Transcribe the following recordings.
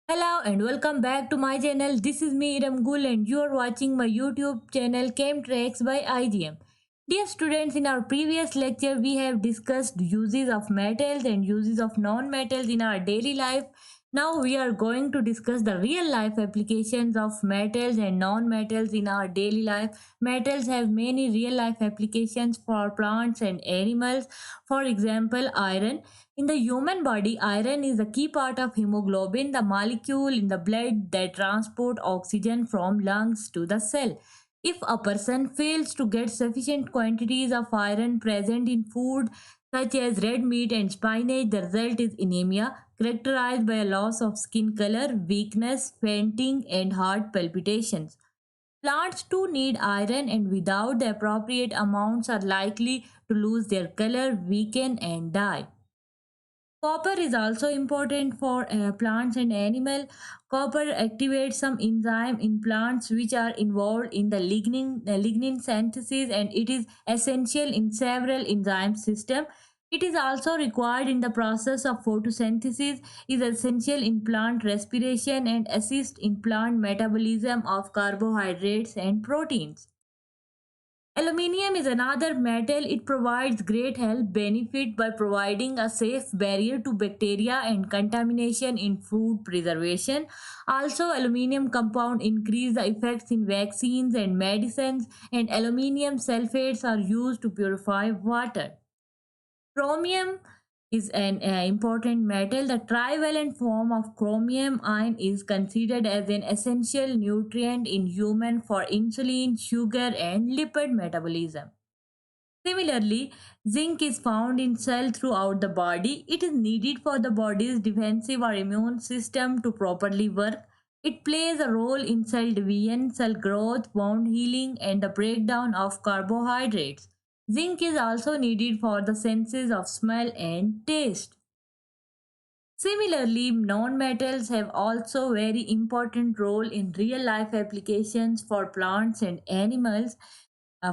Hello and welcome back to my channel. This is me Iram Gul and you are watching my YouTube channel Chemtracks by IGM. Dear students, in our previous lecture we have discussed uses of metals and uses of non-metals in our daily life. Now we are going to discuss the real life applications of metals and non-metals in our daily life. Metals have many real life applications for plants and animals. For example, iron. In the human body, iron is a key part of hemoglobin, the molecule in the blood that transports oxygen from lungs to the cell. If a person fails to get sufficient quantities of iron present in food such as red meat and spinach, the result is anemia, characterized by a loss of skin color, weakness, fainting, and heart palpitations. Plants too need iron, and without the appropriate amounts, are likely to lose their color, weaken, and die. Copper is also important for plants and animal. Copper activates some enzyme in plants which are involved in the lignin synthesis, and it is essential in several enzyme system. It is also required in the process of photosynthesis, is essential in plant respiration and assist in plant metabolism of carbohydrates and proteins. Aluminium is another metal. It provides great health benefit by providing a safe barrier to bacteria and contamination in food preservation. Also, aluminium compound increase the effects in vaccines and medicines, and aluminium sulfates are used to purify water. Chromium is an important metal. The trivalent form of chromium ion is considered as an essential nutrient in human for insulin, sugar, and lipid metabolism. Similarly, zinc is found in cells throughout the body. It is needed for the body's defensive or immune system to properly work. It plays a role in cell division, cell growth, wound healing, and the breakdown of carbohydrates. Zinc is also needed for the senses of smell and taste. Similarly, non-metals have also very important role in real life applications for plants and animals.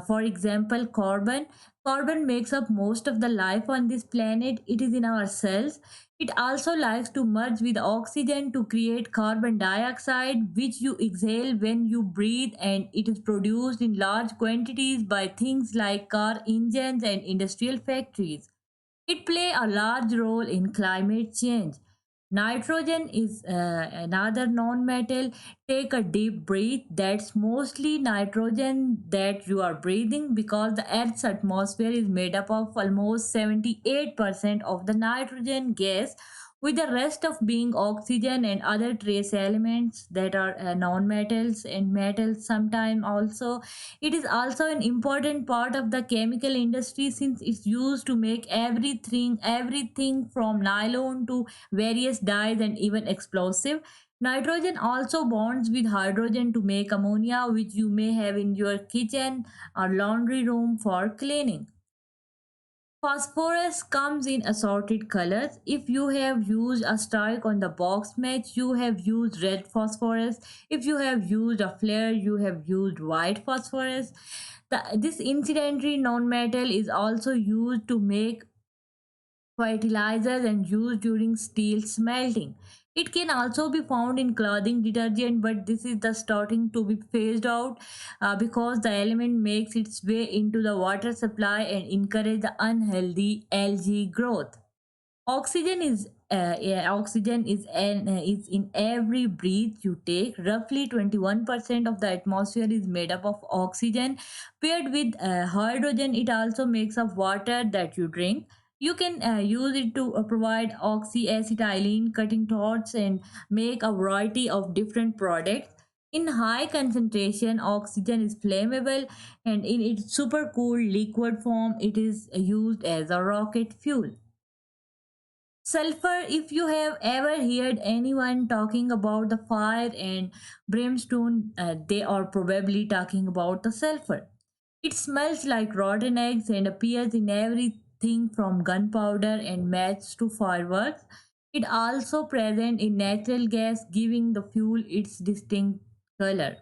For example, carbon. Carbon makes up most of the life on this planet. It is in our cells. It also likes to merge with oxygen to create carbon dioxide, which you exhale when you breathe, and it is produced in large quantities by things like car engines and industrial factories. It play a large role in climate change. Nitrogen is another non-metal. Take a deep breath. That's mostly nitrogen that you are breathing because the Earth's atmosphere is made up of almost 78% of the nitrogen gas, with the rest of being oxygen and other trace elements that are non-metals and metals sometime also. It is also an important part of the chemical industry since it's used to make everything from nylon to various dyes and even explosive. Nitrogen also bonds with hydrogen to make ammonia, which you may have in your kitchen or laundry room for cleaning. Phosphorus comes in assorted colors. If you have used a strike on the box match, you have used red phosphorus. If you have used a flare, you have used white phosphorus. This incidentally non-metal is also used to make fertilizers and used during steel smelting. It can also be found in clothing detergent, but this is the starting to be phased out because the element makes its way into the water supply and encourage the unhealthy algae growth. Oxygen is in every breath you take. Roughly 21% of the atmosphere is made up of oxygen. Paired with hydrogen, it also makes up water that you drink. You can use it to provide oxyacetylene, cutting thoughts, and make a variety of different products. In high concentration, oxygen is flammable, and in its supercooled liquid form, it is used as a rocket fuel. Sulfur, if you have ever heard anyone talking about the fire and brimstone, they are probably talking about the sulfur. It smells like rotten eggs and appears in everything from gunpowder and match to fireworks. It also present in natural gas, giving the fuel its distinct color.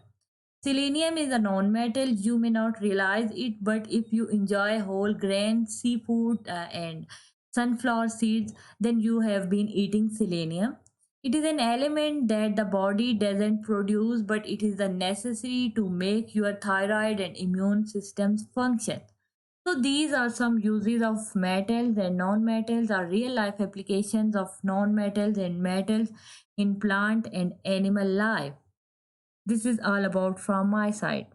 Selenium is a non-metal. You may not realize it, but if you enjoy whole grain seafood and sunflower seeds, then you have been eating selenium. It is an element that the body doesn't produce, but it is the necessary to make your thyroid and immune systems function. So these are some uses of metals and non-metals are real life applications of non-metals and metals in plant and animal life. This is all about from my side.